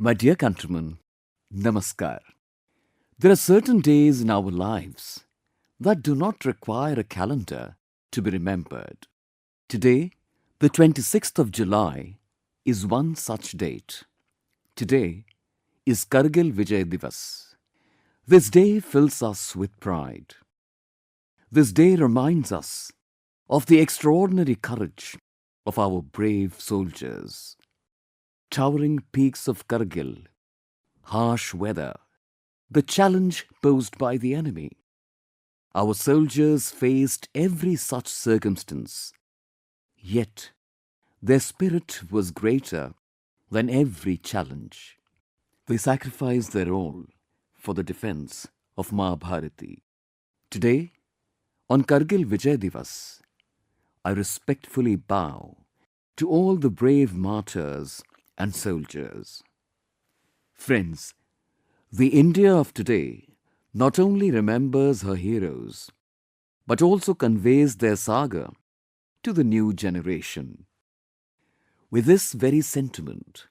My dear countrymen, Namaskar. There are certain days in our lives that do not require a calendar to be remembered. Today, the 26th of July, is one such date. Today is Kargil Vijay Divas. This day fills us with pride. This day reminds us of the extraordinary courage of our brave soldiers. Towering peaks of Kargil, harsh weather, the challenge posed by the enemy. Our soldiers faced every such circumstance, yet their spirit was greater than every challenge. They sacrificed their all for the defense of Ma Bharati. Today, on Kargil Vijay Divas, I respectfully bow to all the brave martyrs and soldiers. Friends, the India of today not only remembers her heroes, but also conveys their saga to the new generation. With this very sentiment,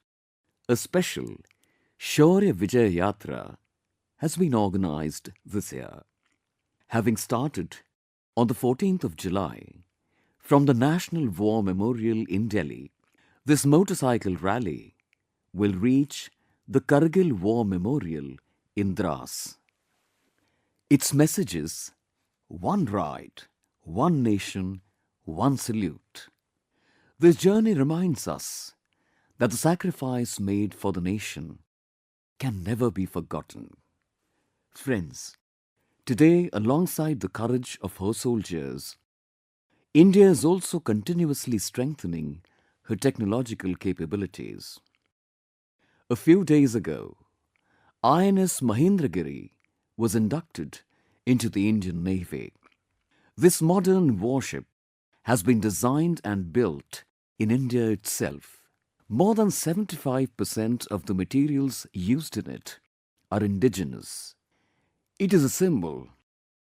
a special Shaurya Vijay Yatra has been organized this year. Having started on the 14th of July from the National War Memorial in Delhi, this motorcycle rally will reach the Kargil War Memorial in Dras. Its message is one ride, one nation, one salute. This journey reminds us that the sacrifice made for the nation can never be forgotten. Friends, today, alongside the courage of her soldiers, India is also continuously strengthening her technological capabilities. A few days ago, INS Mahendragiri was inducted into the Indian Navy. This modern warship has been designed and built in India itself. More than 75% of the materials used in it are indigenous. It is a symbol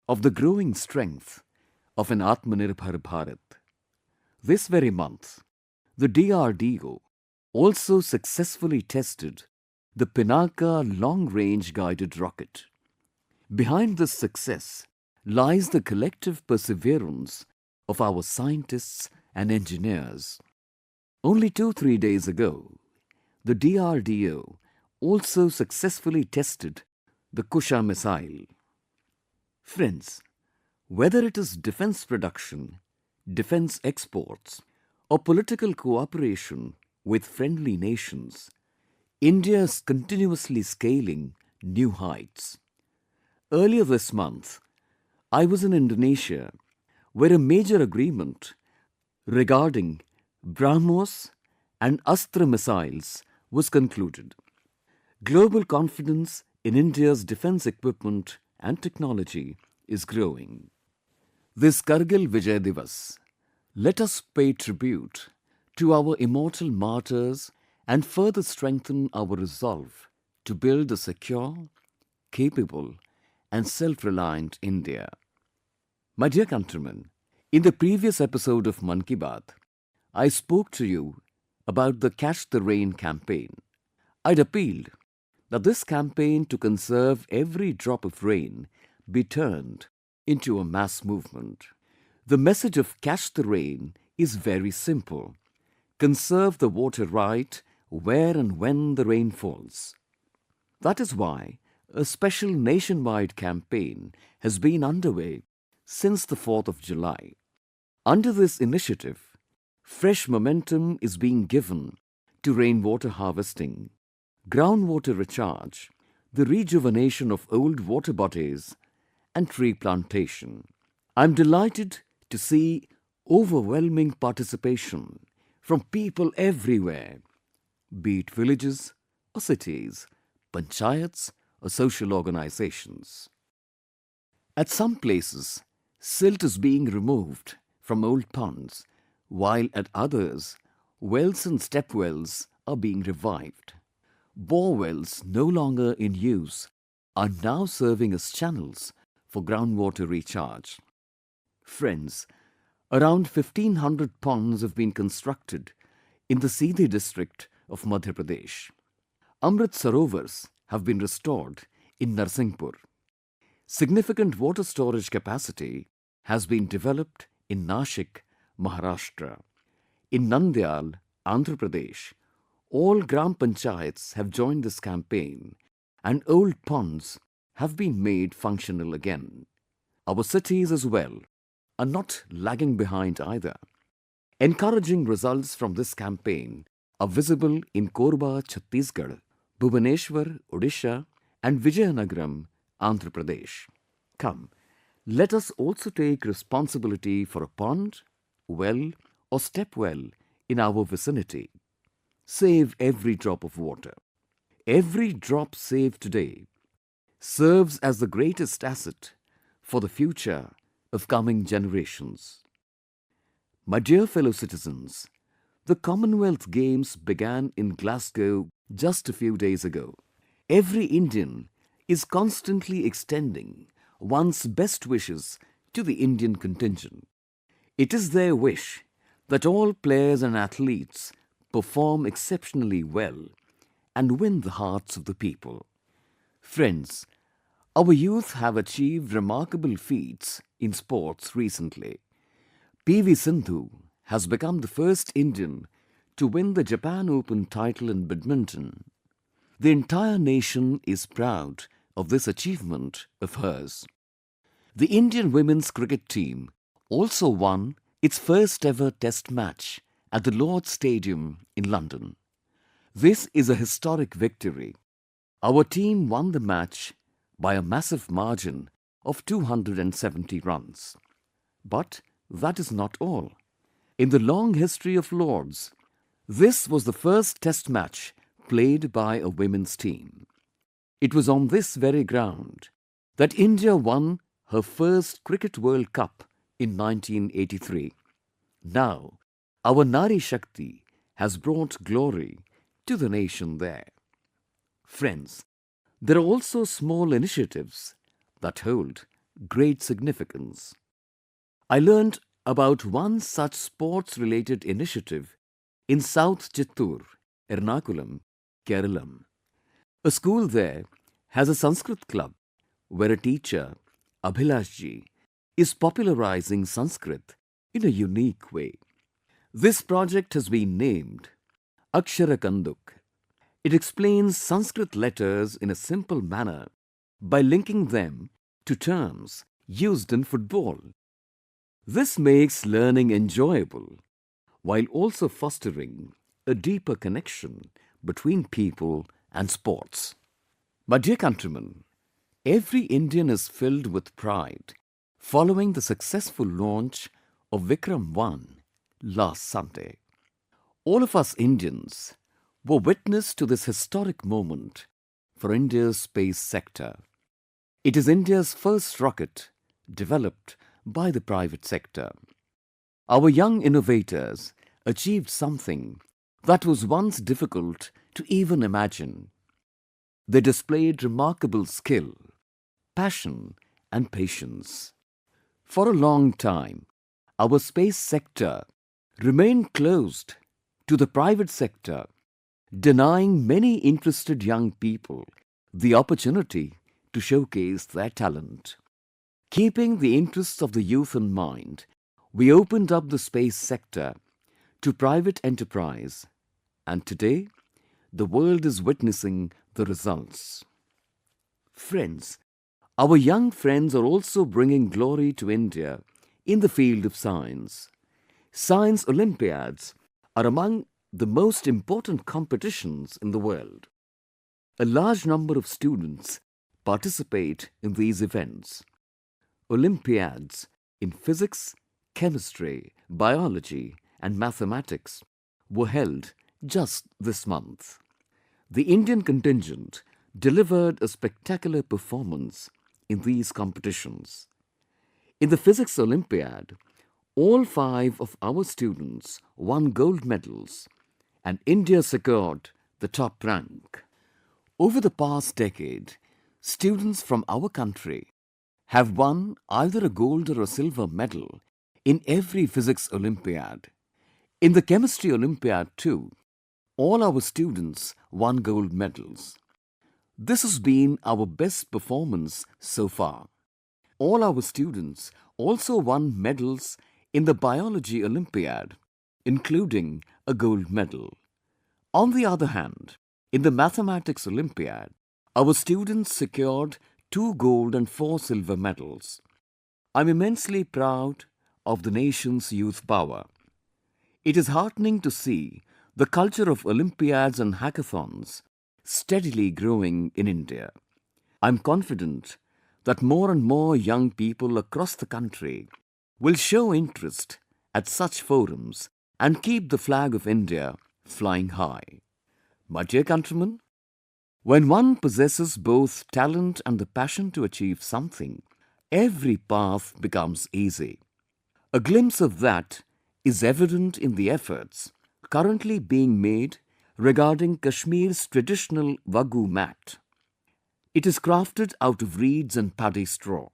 of the growing strength of an Atmanirbhar Bharat. This very month, the DRDO also successfully tested the Pinaka long-range guided rocket. Behind this success lies the collective perseverance of our scientists and engineers. Only 2-3 days ago, the DRDO also successfully tested the Kusha missile. Friends, whether it is defense production, defense exports, or political cooperation with friendly nations, India is continuously scaling new heights. Earlier this month, I was in Indonesia, where a major agreement regarding BrahMos and Astra missiles was concluded. Global confidence in India's defense equipment and technology is growing. This Kargil Vijay Divas, let us pay tribute to our immortal martyrs and further strengthen our resolve to build a secure, capable and self-reliant India. My dear countrymen, in the previous episode of Mann Ki Baat, I spoke to you about the Catch the Rain campaign. I'd appealed that this campaign to conserve every drop of rain be turned into a mass movement. The message of Catch the Rain is very simple. Conserve the water right where and when the rain falls. That is why a special nationwide campaign has been underway since the 4th of July. Under this initiative, fresh momentum is being given to rainwater harvesting, groundwater recharge, the rejuvenation of old water bodies, and tree plantation. I'm delighted to see overwhelming participation from people everywhere, be it villages or cities, panchayats or social organizations. At some places, silt is being removed from old ponds, while at others, wells and step wells are being revived. Bore wells no longer in use are now serving as channels for groundwater recharge. Friends, around 1,500 ponds have been constructed in the Sindhi district of Madhya Pradesh. Amrit Sarovars have been restored in Narsinghpur. Significant water storage capacity has been developed in Nashik, Maharashtra. In Nandyal, Andhra Pradesh, all Gram Panchayats have joined this campaign and old ponds have been made functional again. Our cities as well are not lagging behind either. Encouraging results from this campaign are visible in Korba, Chhattisgarh, Bhubaneswar, Odisha, and Vijayanagaram, Andhra Pradesh. Come, let us also take responsibility for a pond, well, or step well in our vicinity. Save every drop of water. Every drop saved today serves as the greatest asset for the future of coming generations. My dear fellow citizens, the Commonwealth Games began in Glasgow just a few days ago. Every Indian is constantly extending one's best wishes to the Indian contingent. It is their wish that all players and athletes perform exceptionally well and win the hearts of the people. Friends, our youth have achieved remarkable feats in sports recently. PV Sindhu has become the first Indian to win the Japan Open title in badminton. The entire nation is proud of this achievement of hers. The Indian women's cricket team also won its first ever test match at the Lord's Stadium in London. This is a historic victory. Our team won the match by a massive margin of 270 runs. But that is not all. In the long history of Lords, this was the first test match played by a women's team. It was on this very ground that India won her first Cricket World Cup in 1983. Now, our Nari Shakti has brought glory to the nation there. Friends, there are also small initiatives that hold great significance. I learnt about one such sports-related initiative in South Chittoor, Ernakulam, Kerala. A school there has a Sanskrit club where a teacher, Abhilash ji, is popularizing Sanskrit in a unique way. This project has been named Akshara Kanduk. It explains Sanskrit letters in a simple manner by linking them to terms used in football. This makes learning enjoyable while also fostering a deeper connection between people and sports. My dear countrymen, every Indian is filled with pride following the successful launch of Vikram 1 last Sunday. All of us Indians were witness to this historic moment for India's space sector. It is India's first rocket developed by the private sector. Our young innovators achieved something that was once difficult to even imagine. They displayed remarkable skill, passion and patience. For a long time, our space sector remained closed to the private sector, denying many interested young people the opportunity to showcase their talent. Keeping the interests of the youth in mind, we opened up the space sector to private enterprise, and today, the world is witnessing the results. Friends, our young friends are also bringing glory to India in the field of science. Science Olympiads are among the most important competitions in the world. A large number of students participate in these events. Olympiads in physics, chemistry, biology, and mathematics were held just this month. The Indian contingent delivered a spectacular performance in these competitions. In the Physics Olympiad, all 5 of our students won gold medals and India secured the top rank. Over the past decade, students from our country have won either a gold or a silver medal in every Physics Olympiad. In the Chemistry Olympiad too, all our students won gold medals. This has been our best performance so far. All our students also won medals in the Biology Olympiad, including a gold medal. On the other hand, in the Mathematics Olympiad, our students secured 2 gold and 4 silver medals. I'm immensely proud of the nation's youth power. It is heartening to see the culture of Olympiads and hackathons steadily growing in India. I'm confident that more and more young people across the country will show interest at such forums and keep the flag of India flying high. My dear countrymen, when one possesses both talent and the passion to achieve something, every path becomes easy. A glimpse of that is evident in the efforts currently being made regarding Kashmir's traditional Waggu mat. It is crafted out of reeds and paddy straw.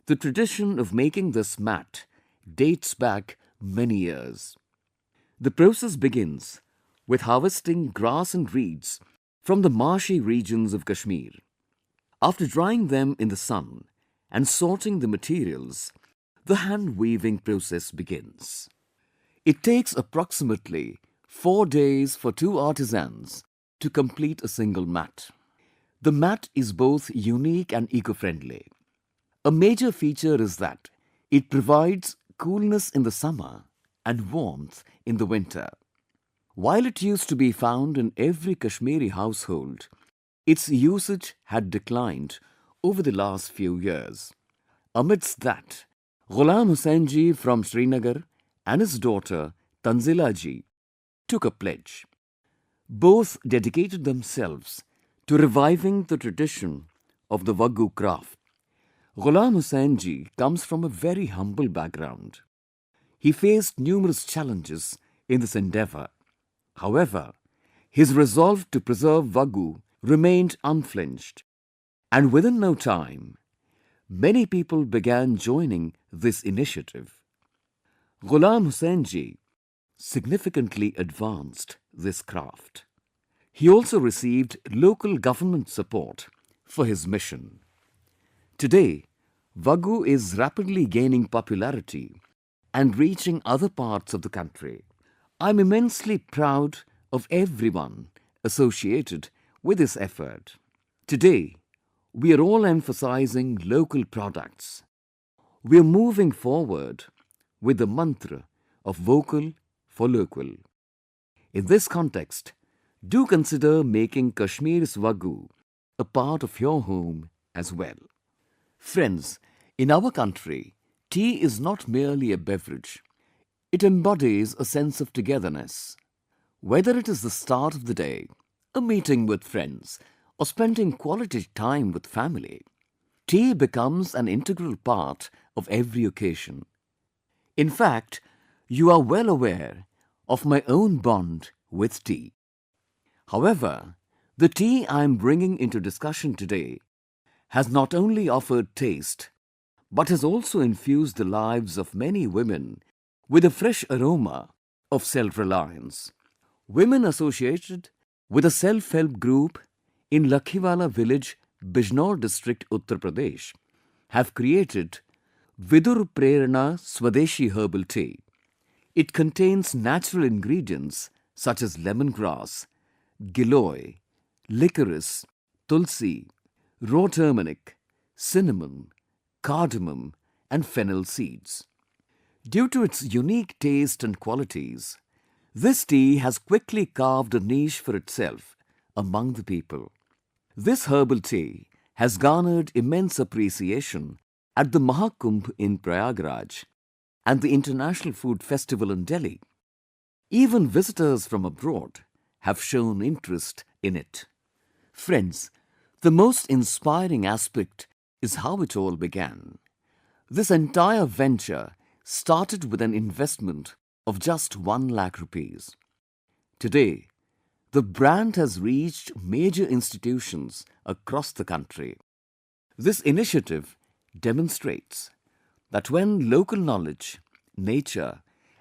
The tradition of making this mat dates back many years. The process begins with harvesting grass and reeds from the marshy regions of Kashmir. After drying them in the sun and sorting the materials, the hand weaving process begins. It takes approximately 4 days for 2 artisans to complete a single mat. The mat is both unique and eco-friendly. A major feature is that it provides coolness in the summer and warmth in the winter. While it used to be found in every Kashmiri household, its usage had declined over the last few years. Amidst that, Ghulam Hussain ji from Srinagar and his daughter Tanzila ji took a pledge. Both dedicated themselves to reviving the tradition of the Waggu craft. Ghulam Hussain ji comes from a very humble background. He faced numerous challenges in this endeavour. However, his resolve to preserve Waggu remained unflinched, and within no time, many people began joining this initiative. Ghulam Hussain ji significantly advanced this craft. He also received local government support for his mission. Today, Waggu is rapidly gaining popularity and reaching other parts of the country. I'm immensely proud of everyone associated with this effort. Today, we are all emphasizing local products. We are moving forward with the mantra of vocal for local. In this context, do consider making Kashmir's Waggu a part of your home as well. Friends, in our country, tea is not merely a beverage. It embodies a sense of togetherness. Whether it is the start of the day, a meeting with friends, or spending quality time with family, tea becomes an integral part of every occasion. In fact, you are well aware of my own bond with tea. However, the tea I am bringing into discussion today has not only offered taste, but has also infused the lives of many women with a fresh aroma of self-reliance. Women associated with a self-help group in Lakhiwala village, Bijnor district, Uttar Pradesh, have created Vidur Prerana Swadeshi herbal tea. It contains natural ingredients such as lemongrass, giloy, licorice, tulsi, raw turmeric, cinnamon, cardamom and fennel seeds. Due to its unique taste and qualities, this tea has quickly carved a niche for itself among the people. This herbal tea has garnered immense appreciation at the Mahakumbh in Prayagraj and the International Food Festival in Delhi. Even visitors from abroad have shown interest in it. Friends, the most inspiring aspect is how it all began. This entire venture started with an investment of just 1 lakh rupees. Today, the brand has reached major institutions across the country. This initiative demonstrates that when local knowledge, nature,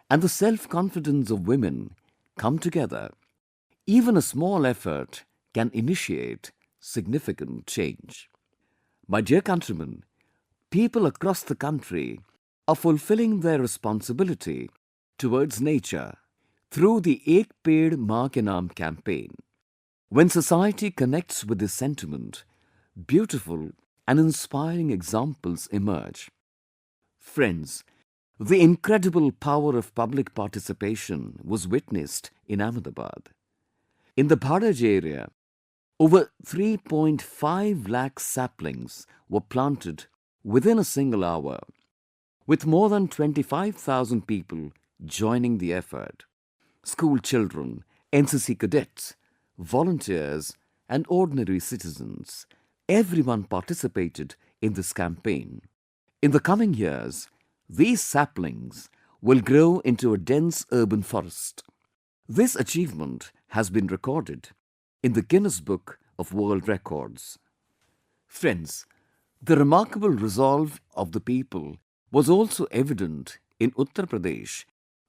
and the self-confidence of women come together, Even a small effort can initiate significant change. My dear countrymen, people across the country are fulfilling their responsibility towards nature through the Ek Ped Maa Ke Naam campaign. When society connects with this sentiment, beautiful and inspiring examples emerge. Friends, the incredible power of public participation was witnessed in Ahmedabad. In the Bhadaj area, over 3.5 lakh saplings were planted within a single hour, with more than 25,000 people joining the effort. School children, NCC cadets, volunteers, and ordinary citizens, everyone participated in this campaign. In the coming years, these saplings will grow into a dense urban forest. This achievement has been recorded in the Guinness Book of World Records. Friends, the remarkable resolve of the people was also evident in Uttar Pradesh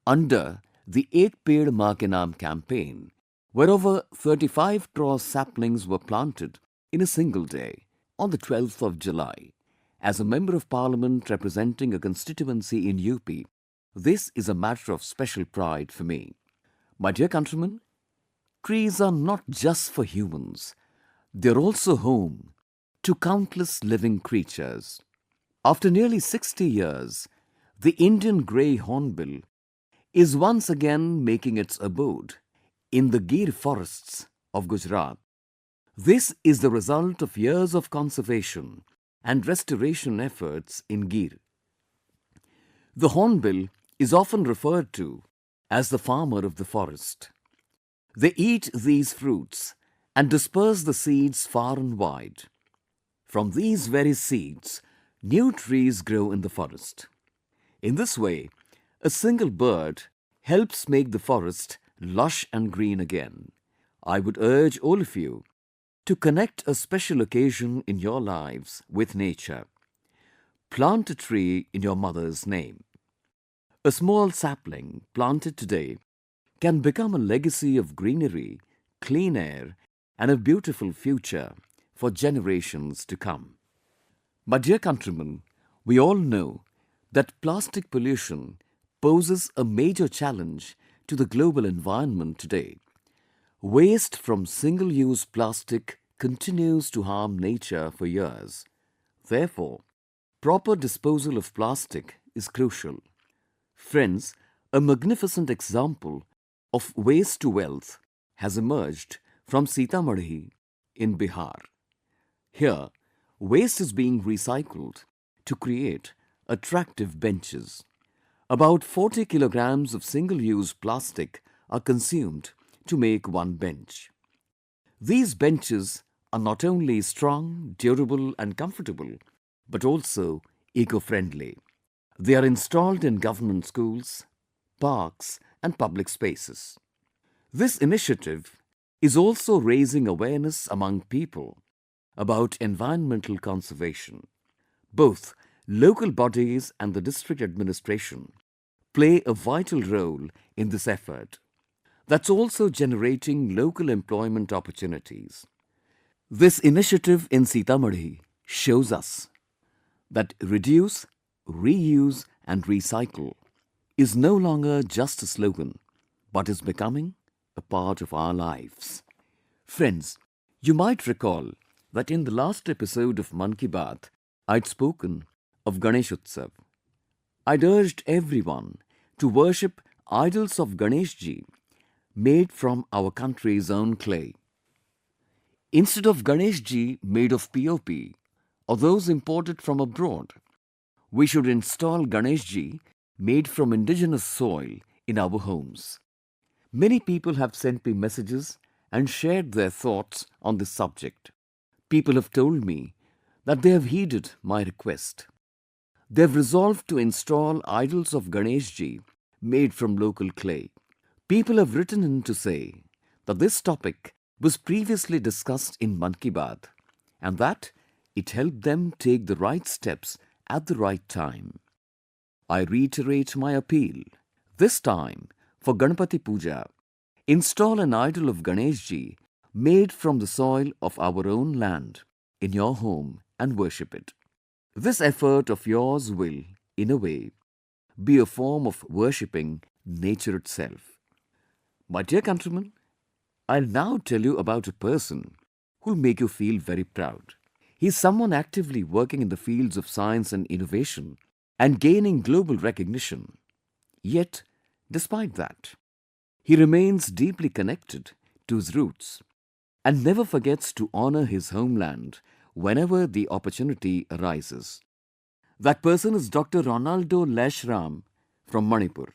under the Ek Ped Maa Ke Naam campaign, where over 35 crore saplings were planted in a single day on the 12th of July. As a Member of Parliament representing a constituency in UP, this is a matter of special pride for me. My dear countrymen, trees are not just for humans, they are also home to countless living creatures. After nearly 60 years, the Indian grey hornbill is once again making its abode in the Gir forests of Gujarat. This is the result of years of conservation and restoration efforts in Gir. The hornbill is often referred to as the farmer of the forest. They eat these fruits and disperse the seeds far and wide. From these very seeds, new trees grow in the forest. In this way, a single bird helps make the forest lush and green again. I would urge all of you to connect a special occasion in your lives with nature. Plant a tree in your mother's name. A small sapling planted today can become a legacy of greenery, clean air, and a beautiful future for generations to come. My dear countrymen, we all know that plastic pollution poses a major challenge to the global environment today. Waste from single-use plastic continues to harm nature for years. Therefore, proper disposal of plastic is crucial. Friends, a magnificent example of waste to wealth has emerged from Sitamarhi in Bihar. Here, waste is being recycled to create attractive benches. About 40 kilograms of single-use plastic are consumed to make one bench. These benches are not only strong, durable and comfortable, but also eco-friendly. They are installed in government schools, parks and public spaces. This initiative is also raising awareness among people about environmental conservation. Both local bodies and the district administration play a vital role in this effort. That's also generating local employment opportunities. This initiative in Sitamarhi shows us that reduce, reuse and recycle is no longer just a slogan, but is becoming a part of our lives. Friends, you might recall that in the last episode of Mann Ki Baat, I'd spoken of Ganesh Utsav. I'd urged everyone to worship idols of Ganesh Ji made from our country's own clay. Instead of Ganesh Ji made of POP or those imported from abroad, we should install Ganesh Ji made from indigenous soil in our homes. Many people have sent me messages and shared their thoughts on this subject. People have told me that they have heeded my request. They have resolved to install idols of Ganesh Ji made from local clay. People have written in to say that this topic was previously discussed in Mann Ki Baat and that it helped them take the right steps at the right time. I reiterate my appeal. This time, for Ganpati Puja, Install an idol of Ganeshji made from the soil of our own land in your home and worship it. This effort of yours will, in a way, be a form of worshipping nature itself. My dear countrymen, I'll now tell you about a person who'll make you feel very proud. He's someone actively working in the fields of science and innovation and gaining global recognition. Yet, despite that, he remains deeply connected to his roots and never forgets to honor his homeland whenever the opportunity arises. That person is Dr. Ronaldo Lashram from Manipur.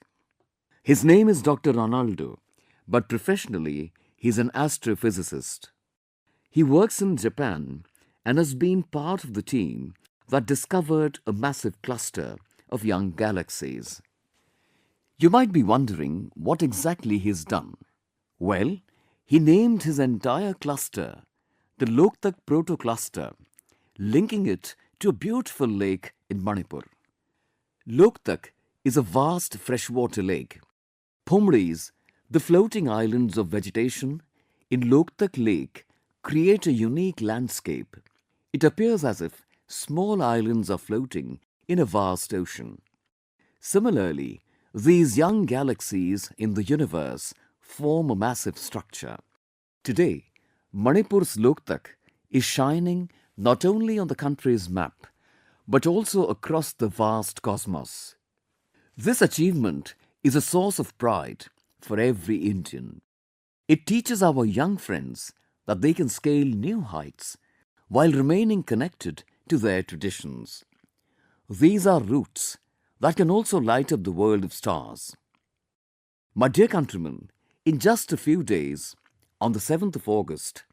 His name is Dr. Ronaldo, but professionally he is an astrophysicist. He works in Japan and has been part of the team that discovered a massive cluster of young galaxies. You might be wondering what exactly he's done. Well, he named his entire cluster the Loktak Protocluster, linking it to a beautiful lake in Manipur. Loktak is a vast freshwater lake. Phumris, the floating islands of vegetation in Loktak Lake, create a unique landscape. It appears as if small islands are floating in a vast ocean. Similarly, these young galaxies in the universe form a massive structure. Today, Manipur's Loktak is shining not only on the country's map, but also across the vast cosmos. This achievement is a source of pride for every Indian. It teaches our young friends that they can scale new heights while remaining connected to their traditions. These are roots that can also light up the world of stars. My dear countrymen, in just a few days, on the 7th of August,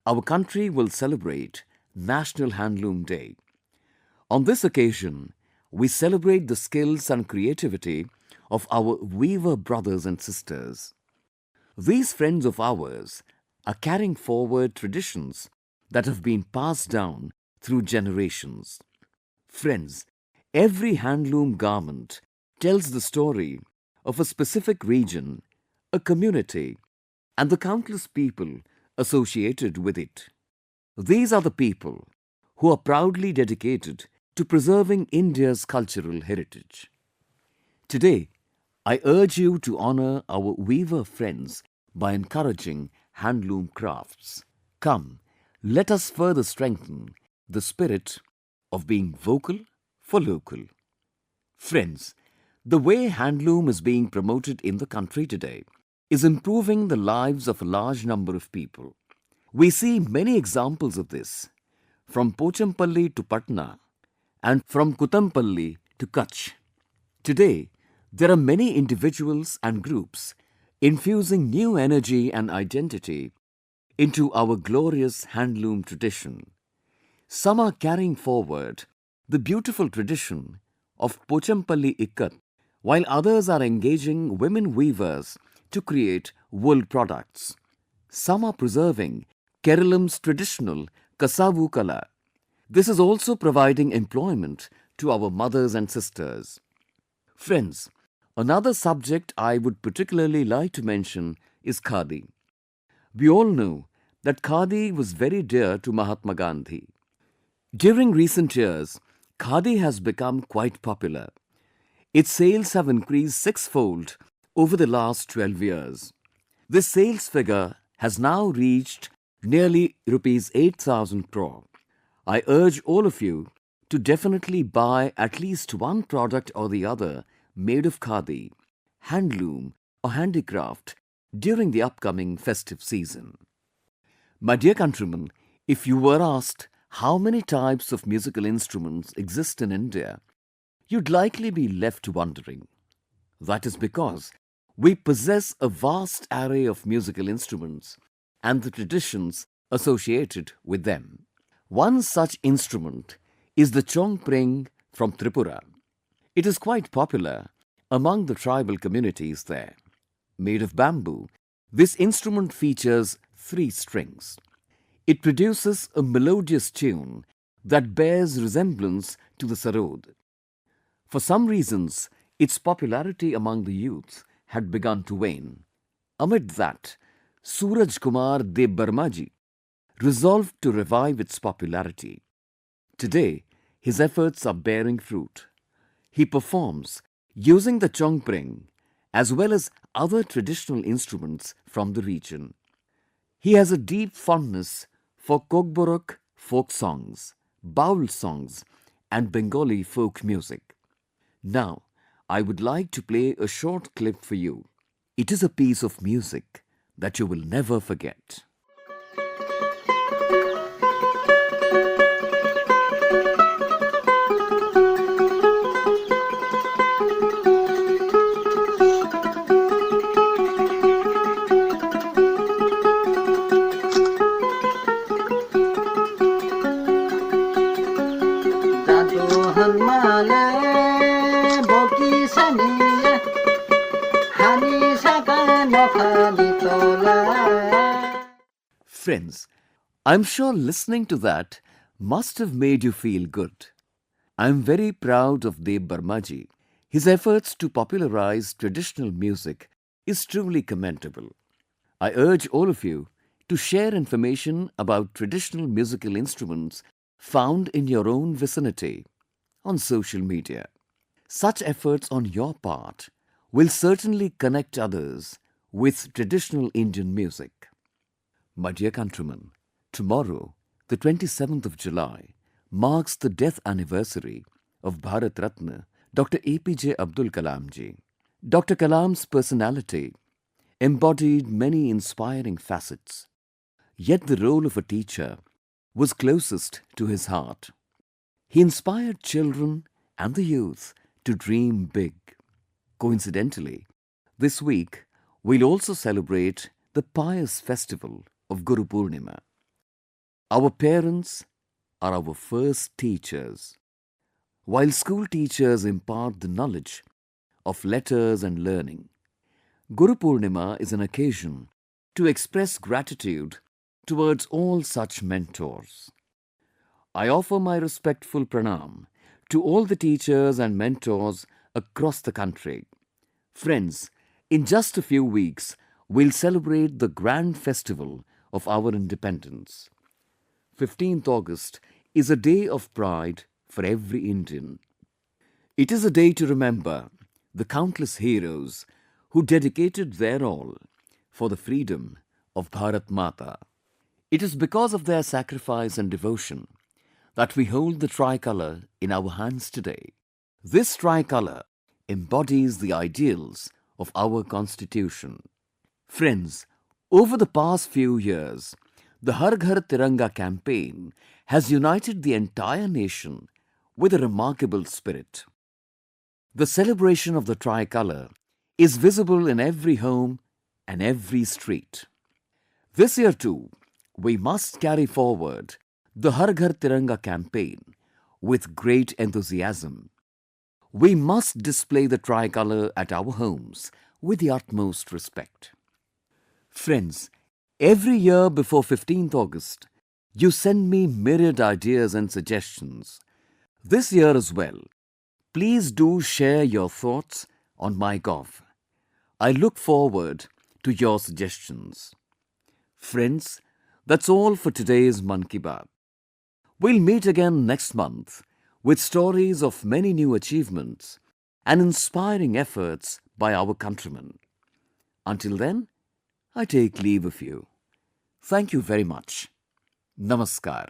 our country will celebrate National Handloom Day. On this occasion, we celebrate the skills and creativity of our weaver brothers and sisters. These friends of ours are carrying forward traditions that have been passed down through generations. Friends, every handloom garment tells the story of a specific region, a community, and the countless people associated with it. These are the people who are proudly dedicated to preserving India's cultural heritage. Today, I urge you to honor our weaver friends by encouraging handloom crafts. Come, let us further strengthen the spirit of being vocal for local. Friends, the way handloom is being promoted in the country today is improving the lives of a large number of people. We see many examples of this, from Pochampalli to Patna and from Kutampalli to Kutch. Today, there are many individuals and groups infusing new energy and identity into our glorious handloom tradition. Some are carrying forward the beautiful tradition of Pochampalli Ikkat, while others are engaging women weavers to create wool products. Some are preserving Keralam's traditional Kasavu Kala. This is also providing employment to our mothers and sisters. Friends, another subject I would particularly like to mention is Khadi. We all know that Khadi was very dear to Mahatma Gandhi. During recent years, Khadi has become quite popular. Its sales have increased sixfold over the last 12 years. This sales figure has now reached nearly rupees 8,000 crore. I urge all of you to definitely buy at least one product or the other made of khadi, handloom or handicraft during the upcoming festive season. My dear countrymen, if you were asked how many types of musical instruments exist in India, you'd likely be left wondering. That is because we possess a vast array of musical instruments and the traditions associated with them. One such instrument is the Chongpreng from Tripura. It is quite popular among the tribal communities there. Made of bamboo, this instrument features 3 strings. It produces a melodious tune that bears resemblance to the sarod. For some reasons, its popularity among the youth had begun to wane. Amid that, Suraj Kumar Debbarmaji resolved to revive its popularity. Today, his efforts are bearing fruit. He performs using the chongpring as well as other traditional instruments from the region. He has a deep fondness for Kokborok folk songs, Baul songs, and Bengali folk music. Now, I would like to play a short clip for you. It is a piece of music that you will never forget. Friends, I'm sure listening to that must have made you feel good. I'm very proud of Deb Barmaji. His efforts to popularize traditional music is truly commendable. I urge all of you to share information about traditional musical instruments found in your own vicinity on social media. Such efforts on your part will certainly connect others with traditional Indian music. My dear countrymen, tomorrow, the 27th of July, marks the death anniversary of Bharat Ratna Dr. APJ Abdul Kalam ji. Dr. Kalam's personality embodied many inspiring facets, yet the role of a teacher was closest to his heart. He inspired children and the youth to dream big. Coincidentally, this week we'll also celebrate the pious festival of Guru Purnima. Our parents are our first teachers. While school teachers impart the knowledge of letters and learning, Guru Purnima is an occasion to express gratitude towards all such mentors. I offer my respectful pranam to all the teachers and mentors across the country. Friends, in just a few weeks, we'll celebrate the grand festival of our independence. 15th August is a day of pride for every Indian. It is a day to remember the countless heroes who dedicated their all for the freedom of Bharat Mata. It is because of their sacrifice and devotion that we hold the tricolour in our hands today. This tricolour embodies the ideals of our constitution. Friends, over the past few years, the Har Ghar Tiranga campaign has united the entire nation with a remarkable spirit. The celebration of the tricolour is visible in every home and every street. This year too, we must carry forward the Har Ghar Tiranga campaign with great enthusiasm. We must display the tricolour at our homes with the utmost respect. Friends, every year before 15th August, you send me myriad ideas and suggestions. This year as well, please do share your thoughts on MyGov. I look forward to your suggestions. Friends, that's all for today's Mann Ki Baat. We'll meet again next month with stories of many new achievements and inspiring efforts by our countrymen. Until then, I take leave of you. Thank you very much. Namaskar.